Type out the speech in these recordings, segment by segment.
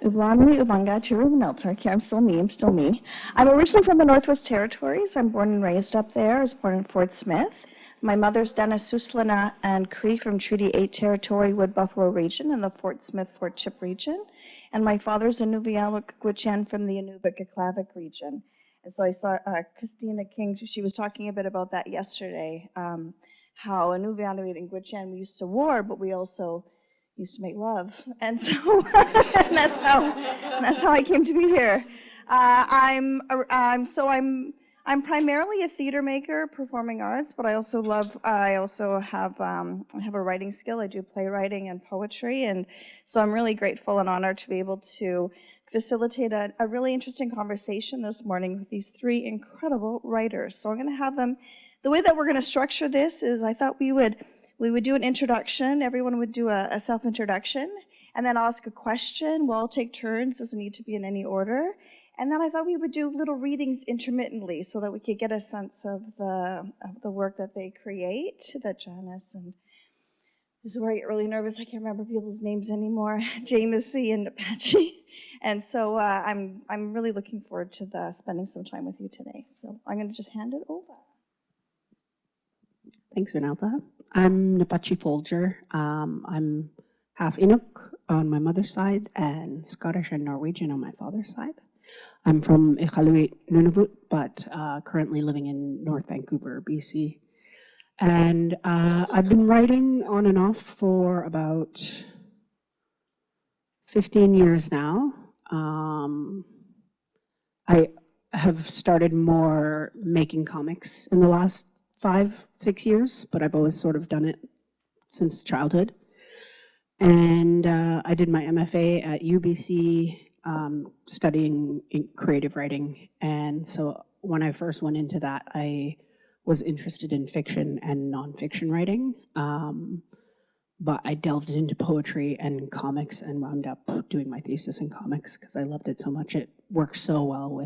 Ublami, Ubanga, Chiru, Reneltta. I'm still me. I'm still me. I'm originally from the Northwest Territories. I'm born and raised up there. I was born in Fort Smith. My mother's Dennis Suslana and Cree from Treaty 8 Territory, Wood Buffalo region in the Fort Smith, Fort Chip region. And my father's Inuvialuk Gwich'en from the Inuvik region. And so I saw Christina King, she was talking a bit about that yesterday, how Inuvialuit and Gwich'en, we used to war, but we also used to make love, and so and that's how I came to be here. I'm primarily a theater maker, performing arts, but I also have a writing skill. I do playwriting and poetry, and so I'm really grateful and honored to be able to facilitate a really interesting conversation this morning with these three incredible writers. So I'm going to have them. The way that we're going to structure this is I thought we would do an introduction. Everyone would do a self-introduction, and then I'll ask a question. We'll all take turns. Doesn't need to be in any order. And then I thought we would do little readings intermittently so that we could get a sense of the work that they create, that Janice and this is where I get really nervous. I can't remember people's names anymore. Jamesie and Napatsi. And so I'm really looking forward to spending some time with you today. So I'm going to just hand it over. Thanks, Reneltta. I'm Napatsi Folger. I'm half Inuk on my mother's side and Scottish and Norwegian on my father's side. I'm from Iqaluit, Nunavut, but currently living in North Vancouver, BC. And I've been writing on and off for about 15 years now. I have started more making comics in the last 5-6 years, but I've always sort of done it since childhood. And I did my MFA at UBC studying creative writing. And so when I first went into that, I was interested in fiction and nonfiction writing. But I delved into poetry and comics and wound up doing my thesis in comics because I loved it so much. It works so well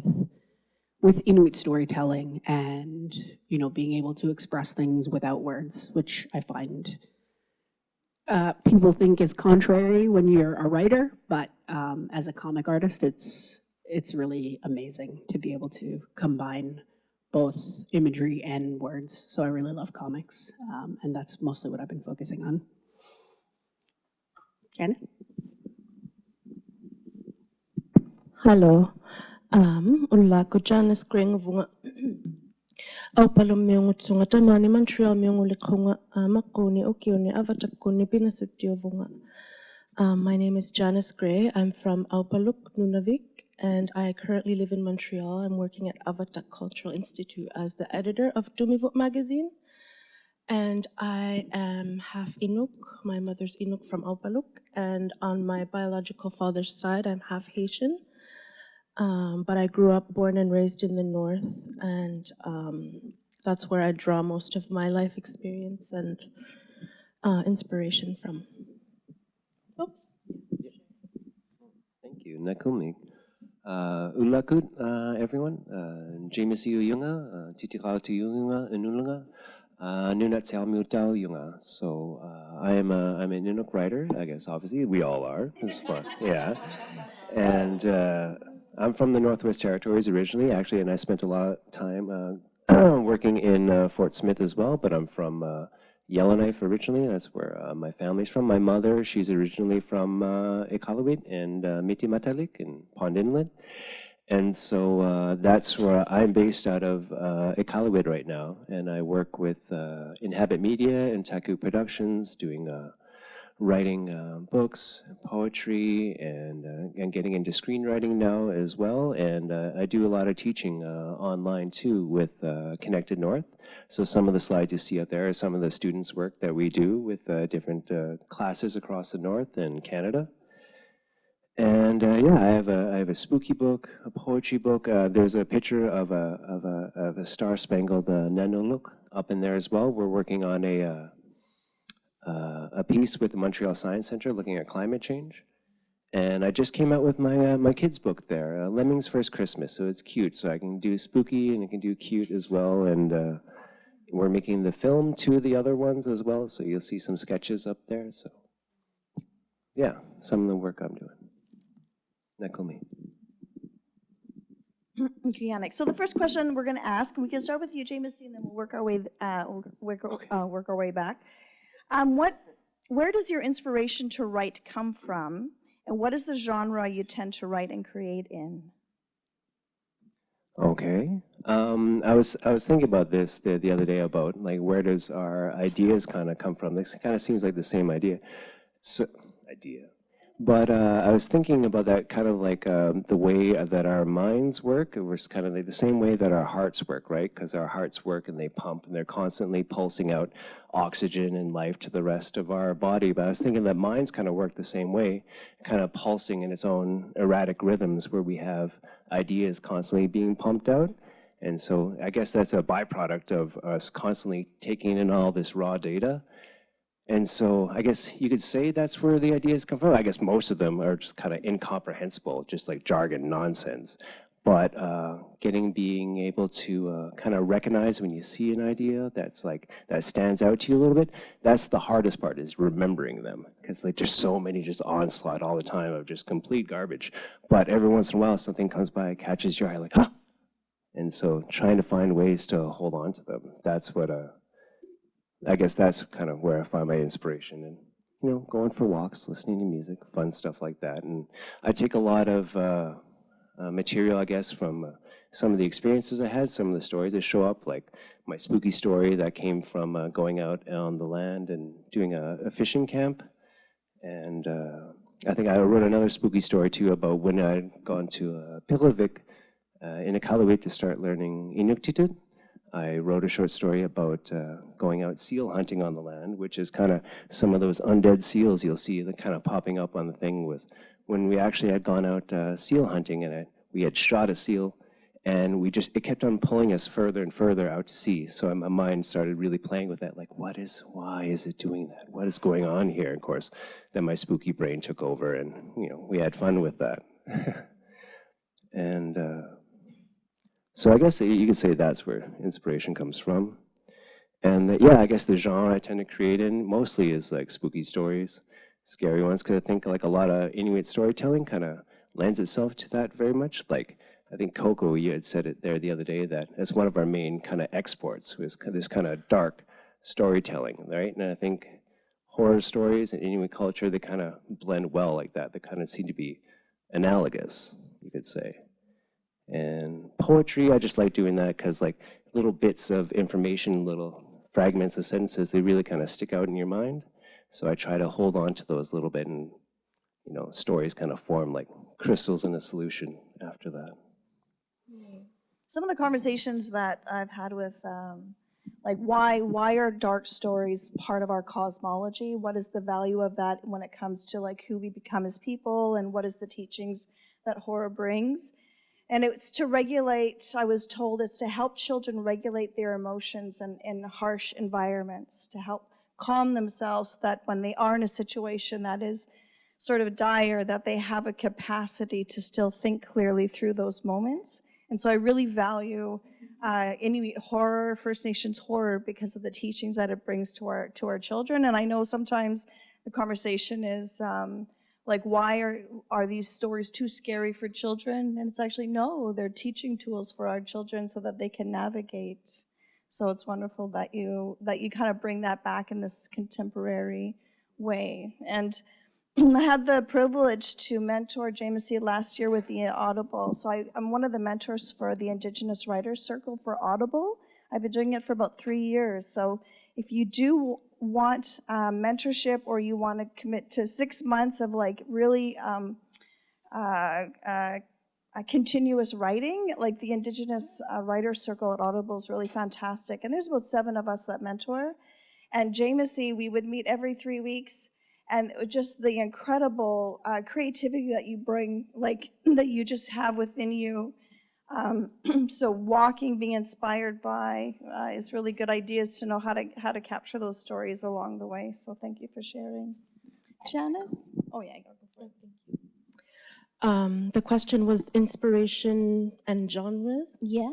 with Inuit storytelling and, you know, being able to express things without words, which I find people think is contrary when you're a writer, but as a comic artist, it's really amazing to be able to combine both imagery and words. So I really love comics, and that's mostly what I've been focusing on. Janice? Hello. Ulla ko Janice Green vunga. Au palom miong tsunga tamani Montreal miong ulikonga makoni okioni avatakoni pinasutio vunga. My name is Janice Gray. I'm from Aupaluk, Nunavik, and I currently live in Montreal. I'm working at Avatak Cultural Institute as the editor of Tumivut magazine. And I am half Inuk. My mother's Inuk from Aupaluk. And on my biological father's side, I'm half Haitian. But I grew up, born and raised in the North, and that's where I draw most of my life experience and inspiration from. Oops. Thank you. Nakumi. Ulakut, everyone. Jamesie Uyunga, Titirao Tuyunga, Inulunga, Nunat Salmutao Yunga. So I'm an Inuk writer, I guess, obviously. We all are. It's fun. Yeah. And I'm from the Northwest Territories originally, actually, and I spent a lot of time working in Fort Smith as well, but I'm from Yellowknife originally. That's where my family's from. My mother, she's originally from Iqaluit and Mitimatalik in Pond Inlet. And so that's where I'm based out of Iqaluit right now. And I work with Inhabit Media and Taku Productions, doing writing books, poetry, and getting into screenwriting now as well. And I do a lot of teaching online too with Connected North. So some of the slides you see out there are some of the students' work that we do with different classes across the North and Canada. And yeah, I have a spooky book, a poetry book. There's a picture of a star-spangled Nanuluk up in there as well. We're working on a piece with the Montreal Science Center looking at climate change. And I just came out with my kids' book there, Lemming's First Christmas. So it's cute. So I can do spooky and I can do cute as well. And we're making the film, 2 of the other ones as well. So you'll see some sketches up there. So yeah, some of the work I'm doing. Nakumi. Yannick. So the first question we're going to ask, we can start with you, Jamesie, and then we'll work our way work our way back. Where does your inspiration to write come from, and what is the genre you tend to write and create in? Okay. I was thinking about this the other day about like where does our ideas kind of come from? This kind of seems like the same idea. So, idea. But I was thinking about that kind of like the way that our minds work. It was kind of like the same way that our hearts work, right? Because our hearts work and they pump and they're constantly pulsing out oxygen and life to the rest of our body. But I was thinking that minds kind of work the same way, kind of pulsing in its own erratic rhythms where we have ideas constantly being pumped out. And so I guess that's a byproduct of us constantly taking in all this raw data. And so I guess you could say that's where the ideas come from. I guess most of them are just kind of incomprehensible, just like jargon nonsense. But being able to kind of recognize when you see an idea that's like, that stands out to you a little bit, that's the hardest part, is remembering them. Because like there's so many just onslaught all the time of just complete garbage. But every once in a while something comes by, catches your eye, like, huh? And so trying to find ways to hold on to them, that's what I guess that's kind of where I find my inspiration, and going for walks, listening to music, fun stuff like that. And I take a lot of material, I guess, from some of the experiences I had, some of the stories that show up, like my spooky story that came from going out on the land and doing a fishing camp. And I think I wrote another spooky story too about when I'd gone to Pilavik in Iqaluit to start learning Inuktitut. I wrote a short story about going out seal hunting on the land, which is kind of some of those undead seals you'll see that kind of popping up on the thing. Was when we actually had gone out seal hunting, and we had shot a seal, and it kept on pulling us further and further out to sea. So my mind started really playing with that, like, why is it doing that? What is going on here? And of course, then my spooky brain took over, and we had fun with that. And so I guess you could say that's where inspiration comes from. And yeah, I guess the genre I tend to create in mostly is like spooky stories, scary ones, because I think like a lot of Inuit storytelling kind of lends itself to that very much. Like I think Coco, you had said it there the other day, that that's one of our main kind of exports, was this kind of dark storytelling, right? And I think horror stories and Inuit culture, they kind of blend well like that. They kind of seem to be analogous, you could say. And poetry, I just like doing that because like little bits of information, little fragments of sentences, they really kind of stick out in your mind. So I try to hold on to those a little bit, and stories kind of form like crystals in a solution after that. Some of the conversations that I've had with, like, why are dark stories part of our cosmology? What is the value of that when it comes to like who we become as people, and what is the teachings that horror brings? And it's to regulate, I was told, it's to help children regulate their emotions in harsh environments, to help calm themselves so that when they are in a situation that is sort of dire, that they have a capacity to still think clearly through those moments. And so I really value Inuit horror, First Nations horror, because of the teachings that it brings to our children. And I know sometimes the conversation is, like, why are these stories too scary for children? And it's actually, no, they're teaching tools for our children so that they can navigate. So it's wonderful that you kind of bring that back in this contemporary way. And I had the privilege to mentor Jamesie last year with the Audible. So I'm one of the mentors for the Indigenous Writers Circle for Audible. I've been doing it for about 3 years. So if you do want mentorship, or you want to commit to 6 months of like really continuous writing, like the Indigenous Writers Circle at Audible is really fantastic. And there's about 7 of us that mentor. And Jamesie, we would meet every 3 weeks, and just the incredible creativity that you bring, like that you just have within you. So walking, being inspired by is really good ideas to know how to capture those stories along the way. So thank you for sharing. Janice? Oh yeah, I got the floor. The question was inspiration and genres. Yeah.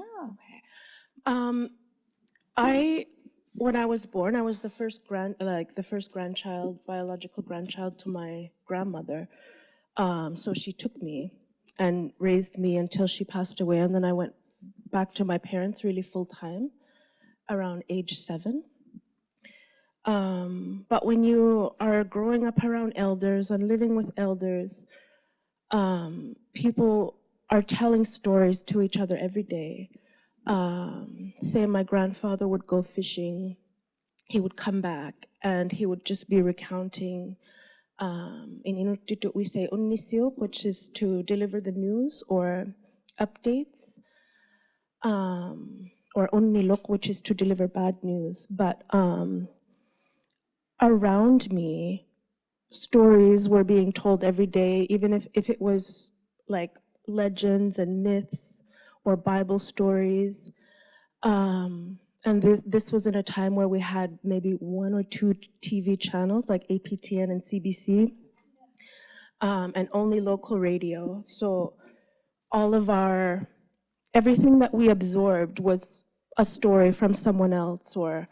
When I was born, I was the first grandchild, biological grandchild to my grandmother. So she took me and raised me until she passed away. And then I went back to my parents really full time around age 7. But when you are growing up around elders and living with elders, people are telling stories to each other every day. Say my grandfather would go fishing, he would come back and he would just be recounting. In Inuit we say unnisio, which is to deliver the news or updates, or unnilok, which is to deliver bad news. But around me, stories were being told every day, even if it was like legends and myths or Bible stories. And this was in a time where we had maybe 1 or 2 TV channels like APTN and CBC, and only local radio. So all of everything that we absorbed was a story from someone else, or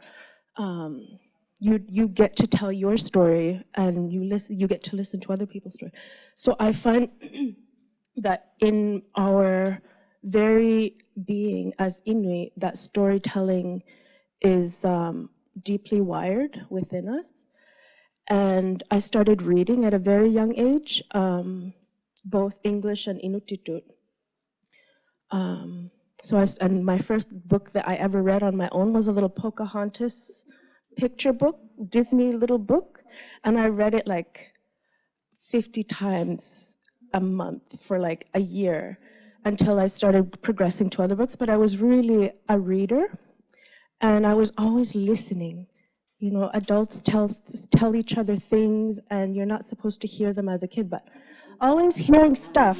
you get to tell your story and you get to listen to other people's story. So I find that in our very being as Inuit, that storytelling is deeply wired within us. And I started reading at a very young age, both English and Inuktitut. And my first book that I ever read on my own was a little Pocahontas picture book, Disney little book, and I read it like 50 times a month for like a year until I started progressing to other books. But I was really a reader, and I was always listening. You know, adults tell each other things, and you're not supposed to hear them as a kid, but always hearing stuff.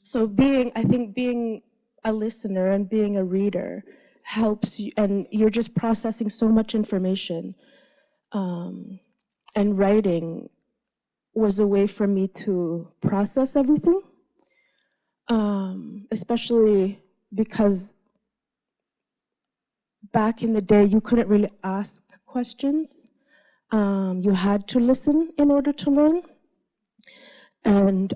So I think being a listener and being a reader helps you, and you're just processing so much information. And writing was a way for me to process everything, especially because back in the day you couldn't really ask questions. You had to listen in order to learn. And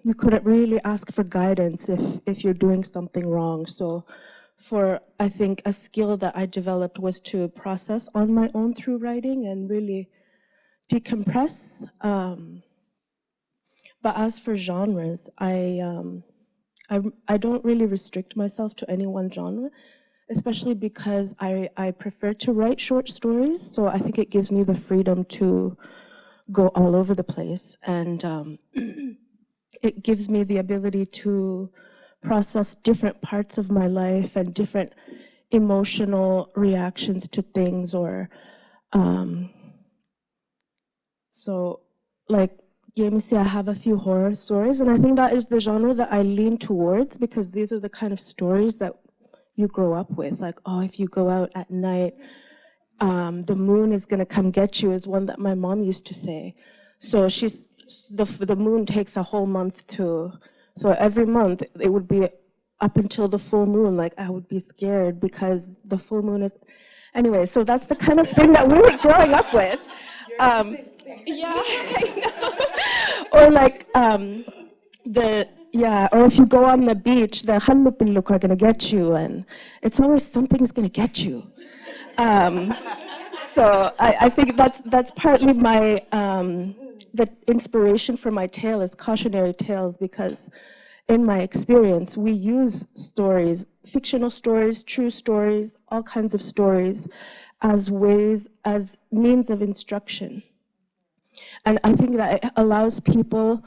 you couldn't really ask for guidance if you're doing something wrong. So I think a skill that I developed was to process on my own through writing and really decompress. But as for genres, I don't really restrict myself to any one genre, especially because I prefer to write short stories. So I think it gives me the freedom to go all over the place, and it gives me the ability to process different parts of my life and different emotional reactions to things, or so like Jamesie, I have a few horror stories, and I think that is the genre that I lean towards because these are the kind of stories that you grow up with. Like, oh, if you go out at night, the moon is going to come get you, is one that my mom used to say. So the moon takes a whole month so every month it would be up until the full moon, like I would be scared because the full moon is, anyway, so that's the kind of thing that we were growing up with. Yeah, I know. Or like, or if you go on the beach, the hallupilluk are going to get you, and it's always something's going to get you. So I think that's partly my the inspiration for my tale is cautionary tales, because in my experience we use stories, fictional stories, true stories, all kinds of stories as means of instruction. And I think that it allows people,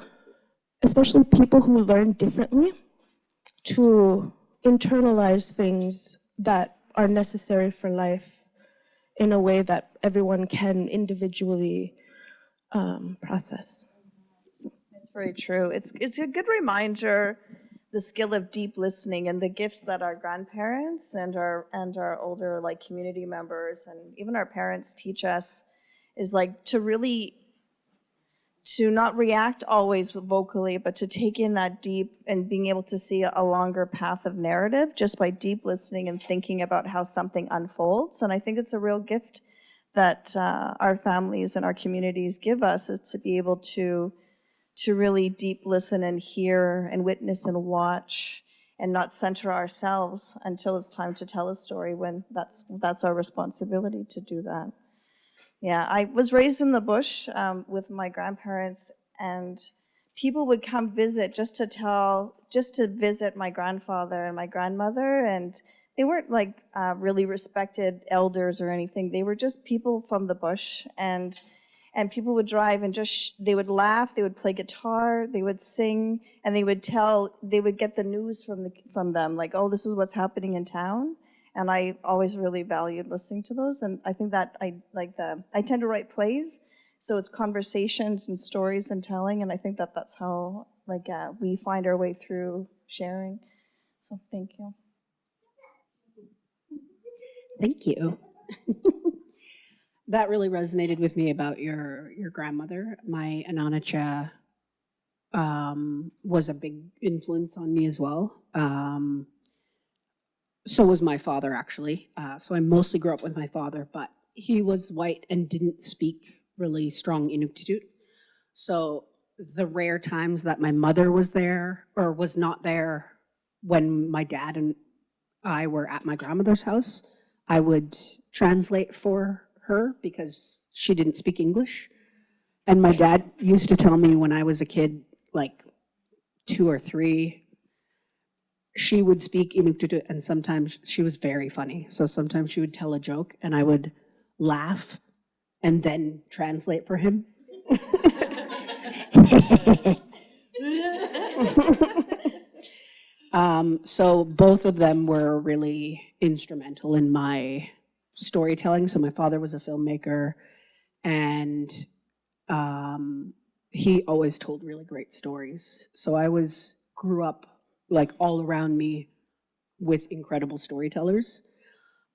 especially people who learn differently, to internalize things that are necessary for life in a way that everyone can individually process. It's very true. It's a good reminder, the skill of deep listening and the gifts that our grandparents and our older like community members and even our parents teach us is like to not react always vocally, but to take in that deep and being able to see a longer path of narrative just by deep listening and thinking about how something unfolds. And I think it's a real gift that our families and our communities give us, is to be able to to really deep listen and hear and witness and watch and not center ourselves until it's time to tell a story, when that's our responsibility to do that. Yeah, I was raised in the bush with my grandparents, and people would come visit just to visit my grandfather and my grandmother, and they weren't like really respected elders or anything. They were just people from the bush, and people would drive and they would laugh, they would play guitar, they would sing, and they would get the news from them, like, oh, this is what's happening in town. And I always really valued listening to those, and I think that I tend to write plays, so it's conversations and stories and telling, and I think that's how we find our way through sharing. So thank you. Thank you. That really resonated with me about your grandmother. My Ananacha was a big influence on me as well. So was my father, actually. So I mostly grew up with my father, but he was white and didn't speak really strong Inuktitut. So the rare times that my mother was there or was not there when my dad and I were at my grandmother's house, I would translate for her because she didn't speak English. And my dad used to tell me when I was a kid, like 2 or 3, she would speak Inuktitut, and sometimes she was very funny. So sometimes she would tell a joke, and I would laugh and then translate for him. So both of them were really instrumental in my storytelling. So my father was a filmmaker, and he always told really great stories. So I grew up like all around me with incredible storytellers.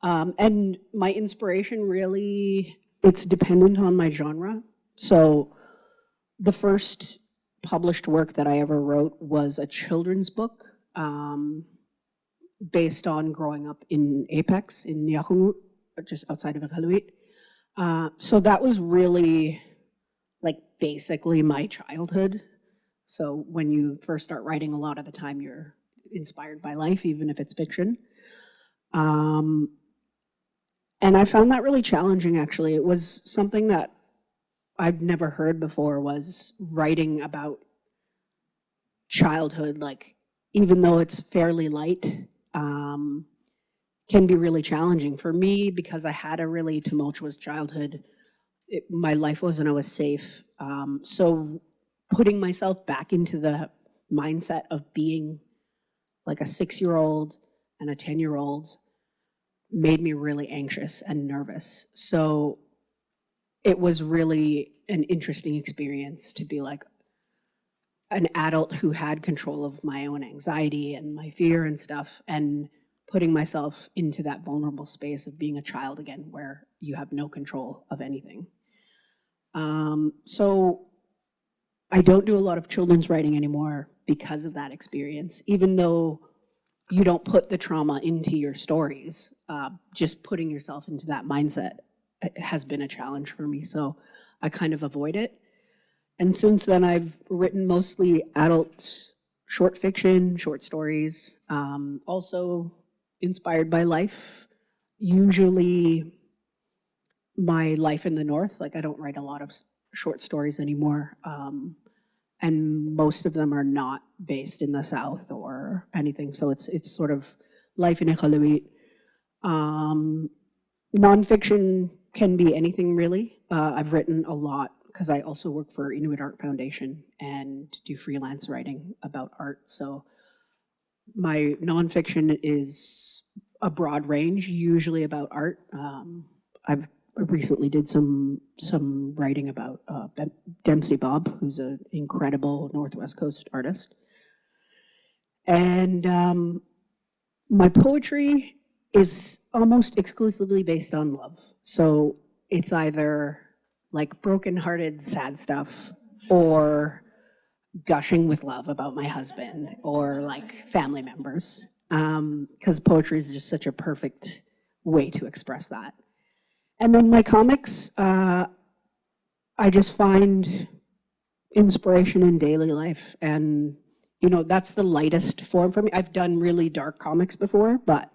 And my inspiration really, it's dependent on my genre. So the first published work that I ever wrote was a children's book based on growing up in Apex in Niahungut, just outside of Iqaluit. So that was really like basically my childhood. So when you first start writing, a lot of the time you're inspired by life, even if it's fiction. And I found that really challenging, actually. It was something that I'd never heard before, was writing about childhood, like, even though it's fairly light, can be really challenging for me because I had a really tumultuous childhood. My life wasn't always safe. So putting myself back into the mindset of being like a 6-year-old and a 10-year-old made me really anxious and nervous. So it was really an interesting experience to be like an adult who had control of my own anxiety and my fear and stuff, and putting myself into that vulnerable space of being a child again, where you have no control of anything. So I don't do a lot of children's writing anymore because of that experience, even though you don't put the trauma into your stories. Just putting yourself into that mindset has been a challenge for me, so I kind of avoid it. And since then, I've written mostly adult short fiction, short stories, also inspired by life, usually my life in the North. Like, I don't write a lot of short stories anymore, and most of them are not based in the South or anything, so it's sort of life in Iqaluit. Nonfiction can be anything, really. I've written a lot because I also work for Inuit Art Foundation and do freelance writing about art. So my nonfiction is a broad range, usually about art. I've recently did some writing about Dempsey Bob, who's an incredible Northwest Coast artist. And my poetry is almost exclusively based on love. So it's either like broken-hearted, sad stuff, or gushing with love about my husband, or like family members. Because poetry is just such a perfect way to express that. And then my comics, I just find inspiration in daily life. And, you know, that's the lightest form for me. I've done really dark comics before, but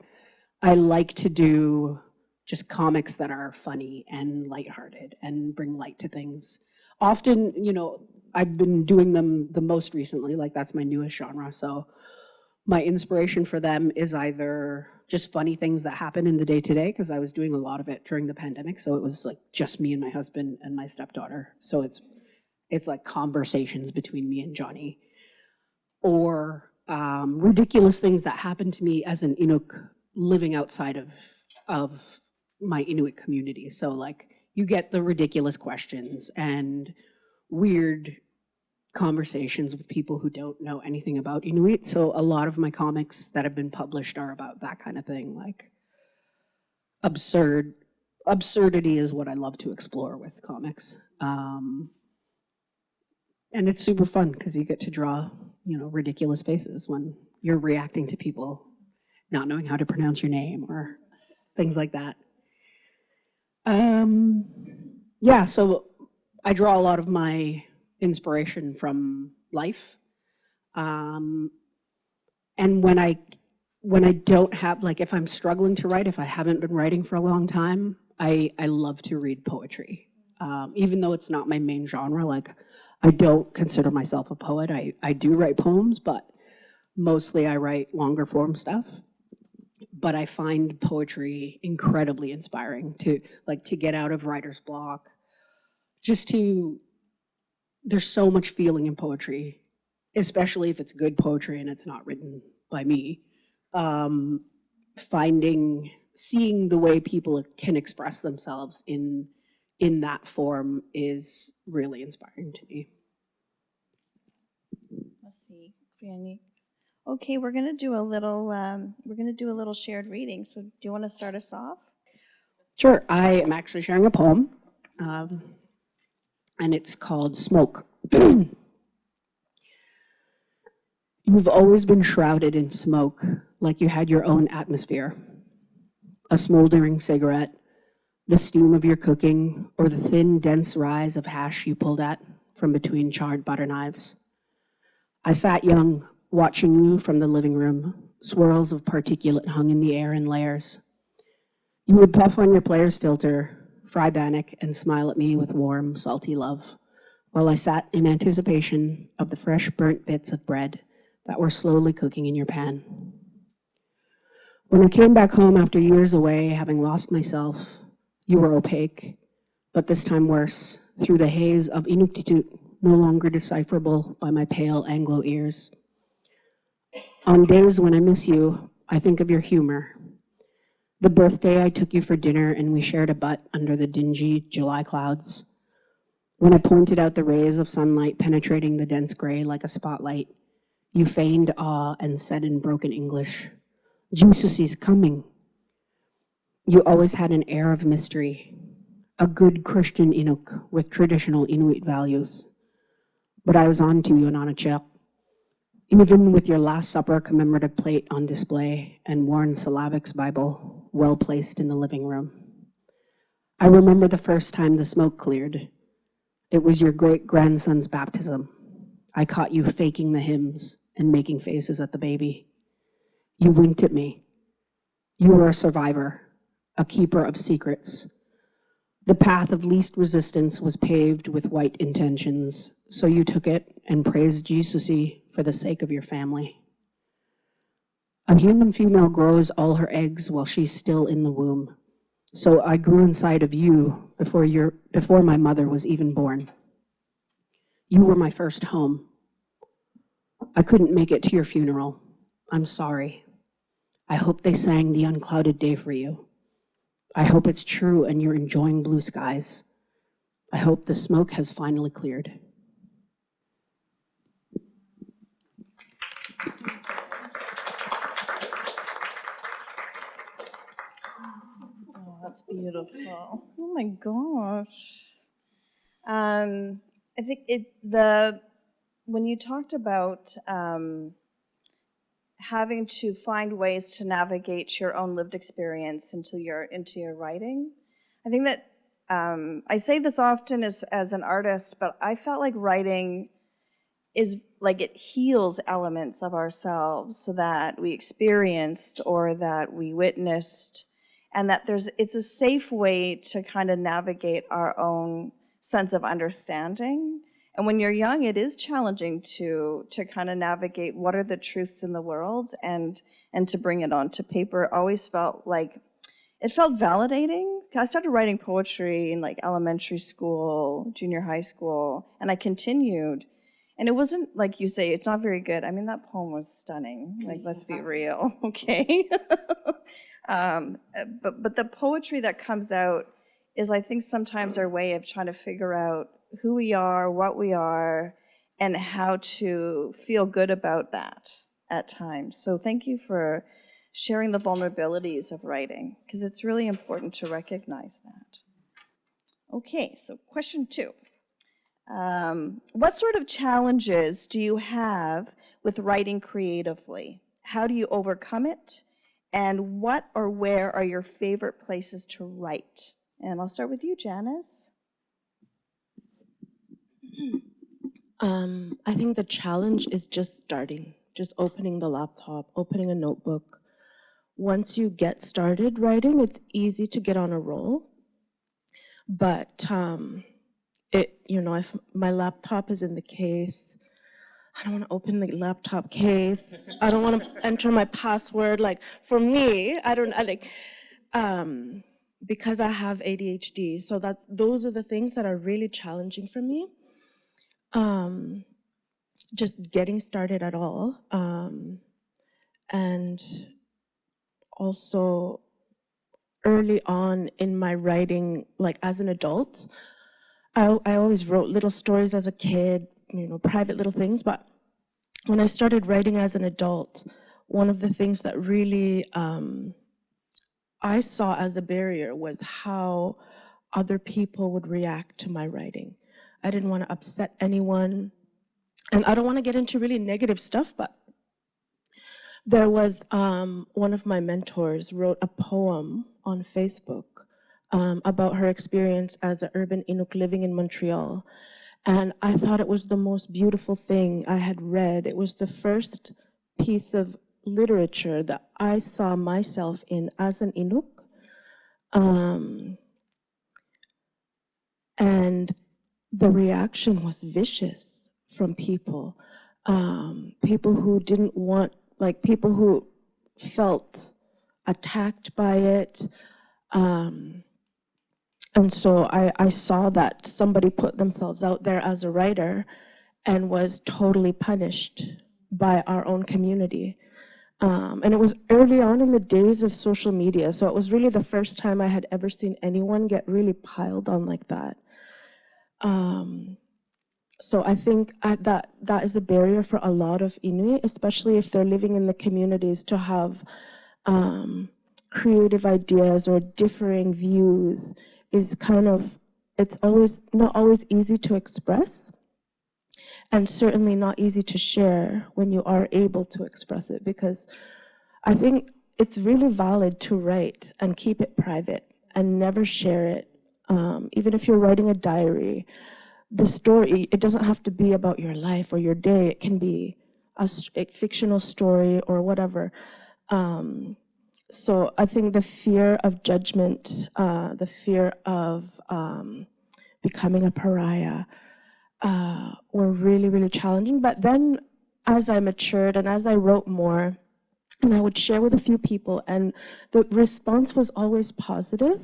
I like to do just comics that are funny and lighthearted and bring light to things. Often, you know, I've been doing them the most recently, like that's my newest genre. So my inspiration for them is either just funny things that happen in the day to day, because I was doing a lot of it during the pandemic. So it was like just me and my husband and my stepdaughter. So it's like conversations between me and Johnny, or ridiculous things that happen to me as an Inuk living outside of my Inuit community. So like you get the ridiculous questions and weird conversations with people who don't know anything about Inuit. So a lot of my comics that have been published are about that kind of thing, like absurdity is what I love to explore with comics. And it's super fun because you get to draw, you know, ridiculous faces when you're reacting to people not knowing how to pronounce your name or things like that. Yeah, so I draw a lot of my inspiration from life. And when I don't have, like, if I'm struggling to write, if I haven't been writing for a long time, I love to read poetry. Even though it's not my main genre, like I don't consider myself a poet. I do write poems, but mostly I write longer form stuff. But I find poetry incredibly inspiring to get out of writer's block. There's so much feeling in poetry, especially if it's good poetry and it's not written by me. Seeing the way people can express themselves in that form is really inspiring to me. Let's see, Franny. Okay, we're gonna do a little shared reading. So do you want to start us off? Sure, I am actually sharing a poem, and it's called Smoke. You've always been shrouded in smoke, like you had your own atmosphere. A smoldering cigarette, the steam of your cooking, or the thin, dense rise of hash you pulled at from between charred butter knives. I sat young, watching you from the living room, swirls of particulate hung in the air in layers. You would puff on your player's filter, fry bannock, and smile at me with warm, salty love, while I sat in anticipation of the fresh burnt bits of bread that were slowly cooking in your pan. When I came back home after years away, having lost myself, you were opaque, but this time worse, through the haze of Inuktitut, no longer decipherable by my pale Anglo ears. On days when I miss you, I think of your humor. The birthday I took you for dinner and we shared a butt under the dingy July clouds. When I pointed out the rays of sunlight penetrating the dense gray like a spotlight, you feigned awe and said in broken English, "Jesus is coming." You always had an air of mystery, a good Christian Inuk with traditional Inuit values. But I was on to you, Nanachek. Even with your Last Supper commemorative plate on display and worn syllabics Bible well placed in the living room. I remember the first time the smoke cleared. It was your great-grandson's baptism. I caught you faking the hymns and making faces at the baby. You winked at me. You were a survivor, a keeper of secrets. The path of least resistance was paved with white intentions, so you took it and praised Jesusi for the sake of your family. A human female grows all her eggs while she's still in the womb. So I grew inside of you before my mother was even born. You were my first home. I couldn't make it to your funeral. I'm sorry. I hope they sang The Unclouded Day for you. I hope it's true and you're enjoying blue skies. I hope the smoke has finally cleared. Oh, that's beautiful. Oh my gosh. I think when you talked about having to find ways to navigate your own lived experience into your writing, I think that I say this often as an artist, but I felt like writing is like it heals elements of ourselves that we experienced or that we witnessed, and that it's a safe way to kind of navigate our own sense of understanding. And when you're young, it is challenging to kind of navigate what are the truths in the world and to bring it onto paper. It always felt like it felt validating. I started writing poetry in like elementary school, junior high school, and I continued. And it wasn't like you say, it's not very good. I mean, that poem was stunning. Like, let's be real, okay? But the poetry that comes out is, I think, sometimes our way of trying to figure out who we are, what we are, and how to feel good about that at times. So thank you for sharing the vulnerabilities of writing, because it's really important to recognize that. Okay, so question 2. What sort of challenges do you have with writing creatively? How do you overcome it? And what or where are your favorite places to write? And I'll start with you, Janice. I think the challenge is just starting, just opening the laptop, opening a notebook. Once you get started writing, it's easy to get on a roll. But if my laptop is in the case, I don't want to open the laptop case. I don't want to enter my password. Like for me, because I have ADHD. So those are the things that are really challenging for me. Just getting started at all. And also early on in my writing, like as an adult, I always wrote little stories as a kid, private little things. But when I started writing as an adult, one of the things that really I saw as a barrier was how other people would react to my writing. I didn't want to upset anyone. And I don't want to get into really negative stuff, but there was one of my mentors wrote a poem on Facebook about her experience as an urban Inuk living in Montreal. And I thought it was the most beautiful thing I had read. It was the first piece of literature that I saw myself in as an Inuk. And the reaction was vicious from people. People who didn't want, like people who felt attacked by it. And so I saw that somebody put themselves out there as a writer and was totally punished by our own community. And it was early on in the days of social media, so it was really the first time I had ever seen anyone get really piled on like that. So I think that is a barrier for a lot of Inuit, especially if they're living in the communities, to have creative ideas or differing views is it's not always easy to express, and certainly not easy to share when you are able to express it, because I think it's really valid to write and keep it private and never share it. Even if you're writing a diary, the story, it doesn't have to be about your life or your day. It can be a fictional story or whatever. So I think the fear of judgment, the fear of becoming a pariah were really, really challenging. But then as I matured and as I wrote more, and I would share with a few people, and the response was always positive,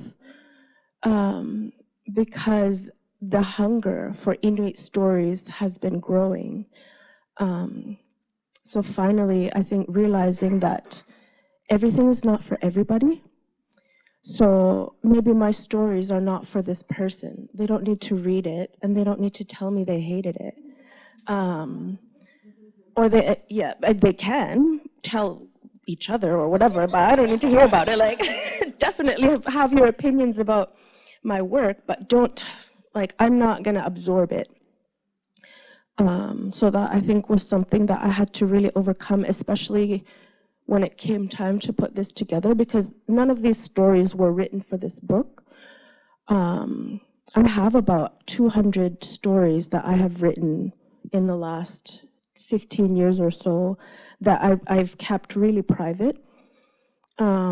because the hunger for Inuit stories has been growing. So finally, I think realizing that everything is not for everybody. So maybe my stories are not for this person. They don't need to read it, and they don't need to tell me they hated it. Or they can tell each other or whatever, but I don't need to hear about it. Like, definitely have your opinions about my work, but I'm not gonna absorb it. So that I think was something that I had to really overcome, especially when it came time to put this together, because none of these stories were written for this book. I have about 200 stories that I have written in the last 15 years or so that I've kept really private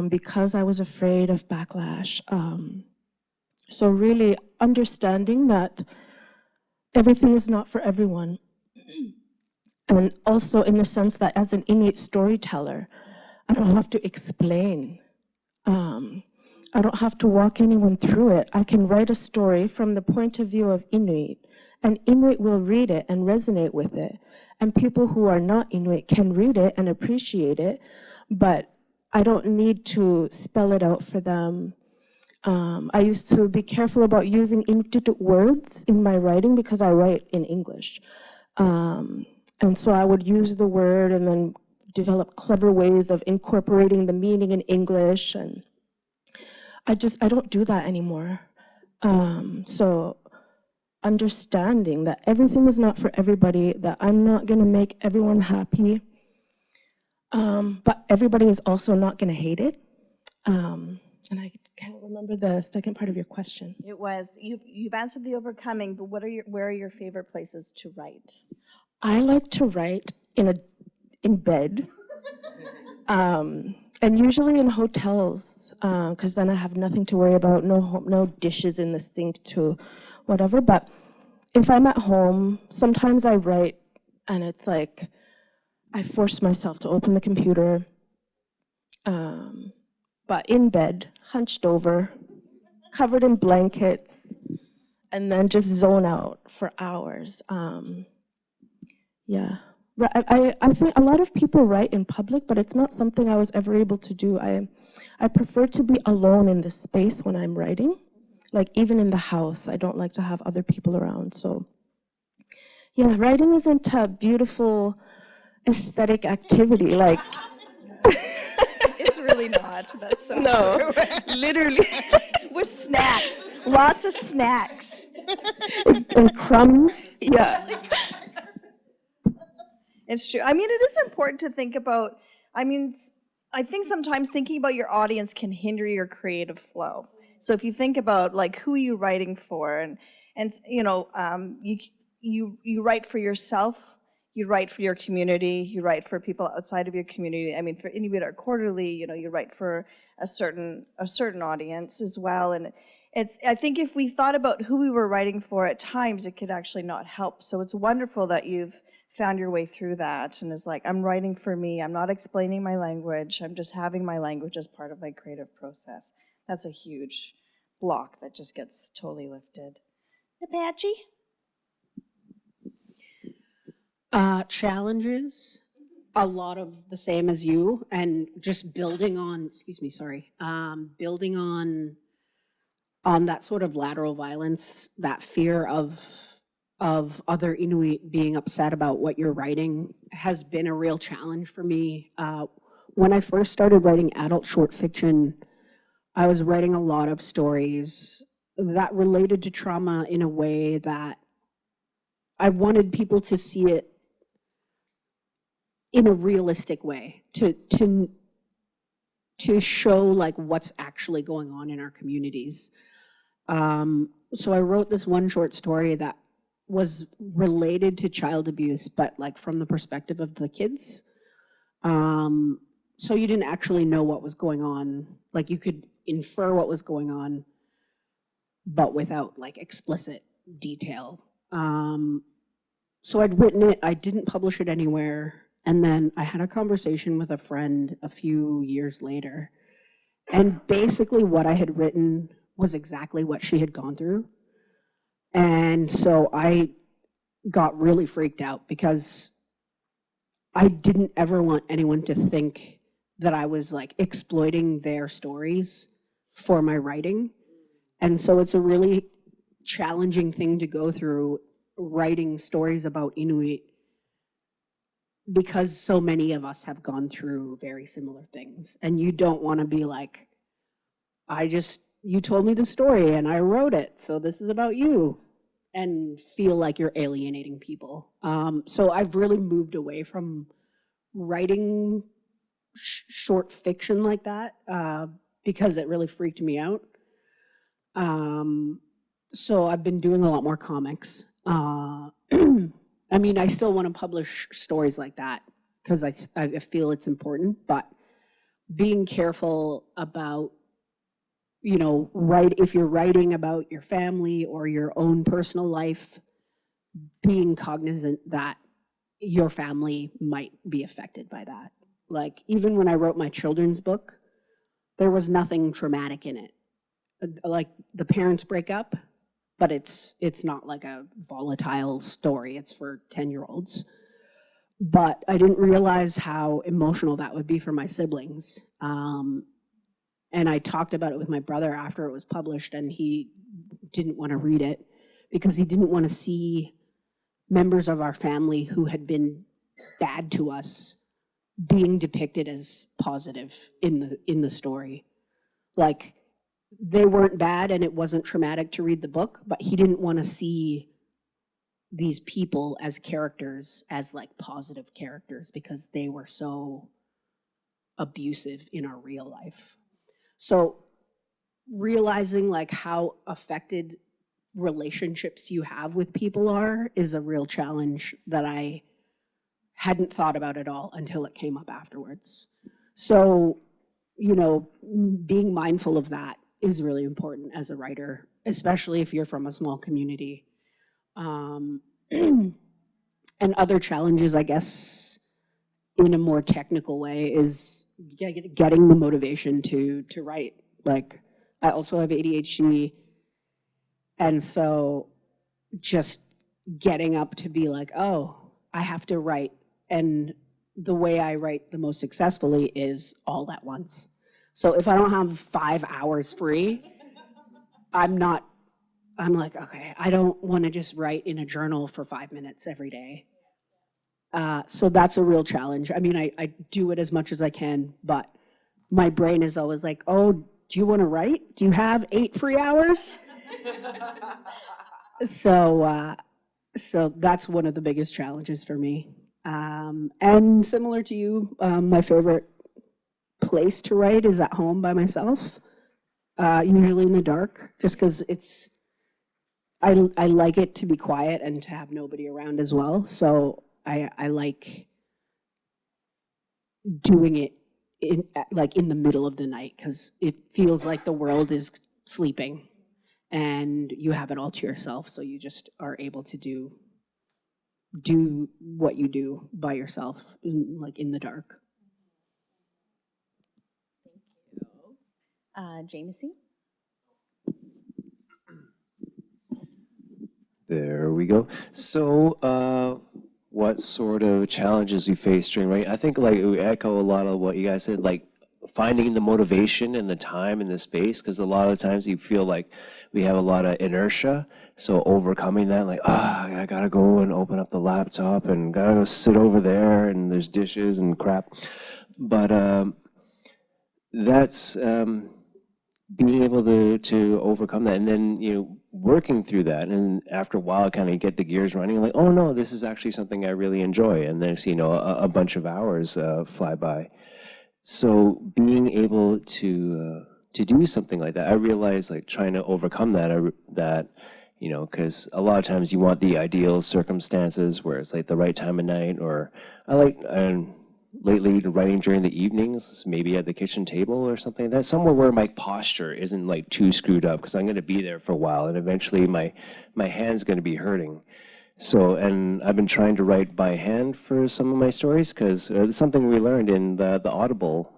because I was afraid of backlash. So really understanding that everything is not for everyone. And also in the sense that as an Inuit storyteller, I don't have to explain. I don't have to walk anyone through it. I can write a story from the point of view of Inuit, and Inuit will read it and resonate with it. And people who are not Inuit can read it and appreciate it, but I don't need to spell it out for them. I used to be careful about using Inuit words in my writing because I write in English. And so I would use the word and then develop clever ways of incorporating the meaning in English. And I don't do that anymore. So understanding that everything is not for everybody, that I'm not going to make everyone happy, but everybody is also not going to hate it. And I can't remember the second part of your question. It was, you've answered the overcoming, but where are your favorite places to write? I like to write in bed, and usually in hotels, because then I have nothing to worry about, no dishes in the sink to whatever. But if I'm at home, sometimes I write, and it's like I force myself to open the computer, but in bed, hunched over, covered in blankets, and then just zone out for hours. Yeah. I think a lot of people write in public, but it's not something I was ever able to do. I prefer to be alone in the space when I'm writing. Like even in the house, I don't like to have other people around. So yeah, writing isn't a beautiful aesthetic activity. Like It's really not. That's so no, true. literally. With snacks, lots of snacks. And crumbs. Yeah. It's true. I mean, it is important to think about. I mean, I think sometimes thinking about your audience can hinder your creative flow. So if you think about like who are you writing for, and you write for yourself, you write for your community, you write for people outside of your community. I mean, for Inuit Art Quarterly, you write for a certain audience as well. And I think if we thought about who we were writing for at times, it could actually not help. So it's wonderful that you've found your way through that and is like, I'm writing for me. I'm not explaining my language. I'm just having my language as part of my creative process. That's a huge block that just gets totally lifted. Napatsi? Challenges, a lot of the same as you, and just building on, building on that sort of lateral violence, that fear of other Inuit being upset about what you're writing has been a real challenge for me. When I first started writing adult short fiction, I was writing a lot of stories that related to trauma in a way that I wanted people to see it in a realistic way, to show like what's actually going on in our communities. So I wrote this one short story that was related to child abuse, but like from the perspective of the kids. So you didn't actually know what was going on. Like you could infer what was going on, but without like explicit detail. So I'd written it, I didn't publish it anywhere. And then I had a conversation with a friend a few years later. And basically what I had written was exactly what she had gone through. And so I got really freaked out because I didn't ever want anyone to think that I was like exploiting their stories for my writing. And so it's a really challenging thing to go through, writing stories about Inuit, because so many of us have gone through very similar things. And you don't want to be like, you told me the story and I wrote it, so this is about you, and feel like you're alienating people. So I've really moved away from writing short fiction like that because it really freaked me out. So I've been doing a lot more comics. I mean, I still want to publish stories like that because I feel it's important, but being careful about, you know, if you're writing about your family or your own personal life, being cognizant that your family might be affected by that. Like, even when I wrote my children's book, there was nothing traumatic in it. Like, the parents break up, but it's not like a volatile story. It's for 10-year-olds. But I didn't realize how emotional that would be for my siblings. And I talked about it with my brother after it was published, and he didn't want to read it because he didn't want to see members of our family who had been bad to us being depicted as positive in the story. Like, they weren't bad and it wasn't traumatic to read the book, but he didn't want to see these people as characters, as like positive characters, because they were so abusive in our real life. So realizing like how affected relationships you have with people are is a real challenge that I hadn't thought about at all until it came up afterwards. So, you know, being mindful of that is really important as a writer, especially if you're from a small community. And other challenges, I guess, in a more technical way, is getting the motivation to write. Like, I also have ADHD, and so just getting up to be like, oh, I have to write. And the way I write the most successfully is all at once. So if I don't have 5 hours free, I'm like, okay, I don't want to just write in a journal for 5 minutes every day. So that's a real challenge. I mean, I do it as much as I can, but my brain is always like, oh, do you want to write? Do you have 8 free hours? So that's one of the biggest challenges for me. And similar to you, my favorite place to write is at home by myself, usually in the dark, just because I like it to be quiet and to have nobody around as well. So I like doing it in the middle of the night because it feels like the world is sleeping and you have it all to yourself. So you just are able to do what you do by yourself, in the dark. Jamesie? There we go. So, what sort of challenges we face during writing? I think like we echo a lot of what you guys said, like finding the motivation and the time and the space, because a lot of times you feel like we have a lot of inertia. So overcoming that, like, I gotta go and open up the laptop and gotta go sit over there and there's dishes and crap. But that's being able to overcome that, and then working through that, and after a while kind of get the gears running, like, oh no, this is actually something I really enjoy, and then a bunch of hours fly by. So being able to do something like that, I realize, like, trying to overcome that because a lot of times you want the ideal circumstances where it's like the right time of night, or lately writing during the evenings, maybe at the kitchen table or something like that, somewhere where my posture isn't like too screwed up, because I'm going to be there for a while and eventually my hand's going to be hurting. So, and I've been trying to write by hand for some of my stories, because something we learned in the Audible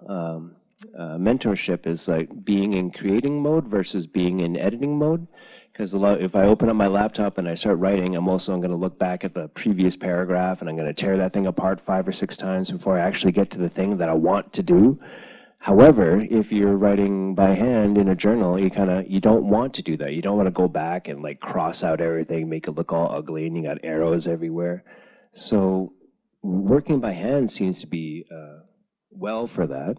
mentorship is like being in creating mode versus being in editing mode. Because if I open up my laptop and I start writing, I'm also going to look back at the previous paragraph and I'm going to tear that thing apart 5 or 6 times before I actually get to the thing that I want to do. However, if you're writing by hand in a journal, you don't want to do that. You don't want to go back and like cross out everything, make it look all ugly, and you got arrows everywhere. So working by hand seems to be well for that.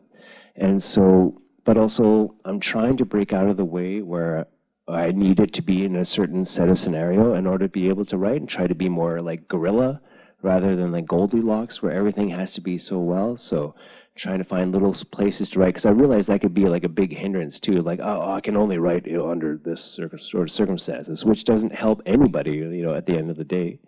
And so, but also I'm trying to break out of the way where I need it to be in a certain set of scenario in order to be able to write, and try to be more like guerrilla rather than like Goldilocks, where everything has to be so well. So trying to find little places to write, because I realized that could be like a big hindrance too. Like, oh, I can only write, under this sort of circumstances, which doesn't help anybody, at the end of the day.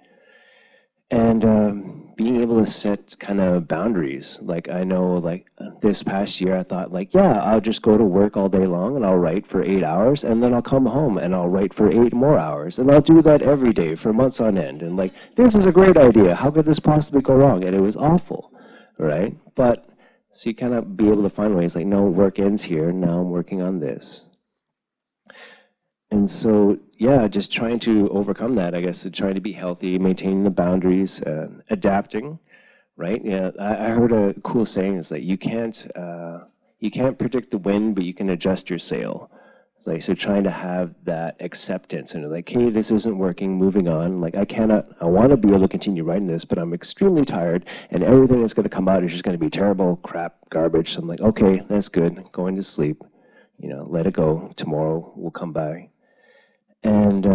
And being able to set kind of boundaries. Like, I know, like, this past year I thought, like, yeah, I'll just go to work all day long and I'll write for 8 hours, and then I'll come home and I'll write for 8 more hours, and I'll do that every day for months on end. And like, this is a great idea. How could this possibly go wrong? And it was awful, right? But so you kind of be able to find ways, like, no, work ends here. Now I'm working on this. And so, yeah, just trying to overcome that, I guess, trying to be healthy, maintaining the boundaries, adapting, right? Yeah, I heard a cool saying, it's like, you can't predict the wind, but you can adjust your sail. It's like, so trying to have that acceptance and like, hey, this isn't working, moving on. Like, I want to be able to continue writing this, but I'm extremely tired, and everything that's going to come out is just going to be terrible, crap, garbage. So I'm like, okay, that's good, going to sleep, let it go. Tomorrow will come by. And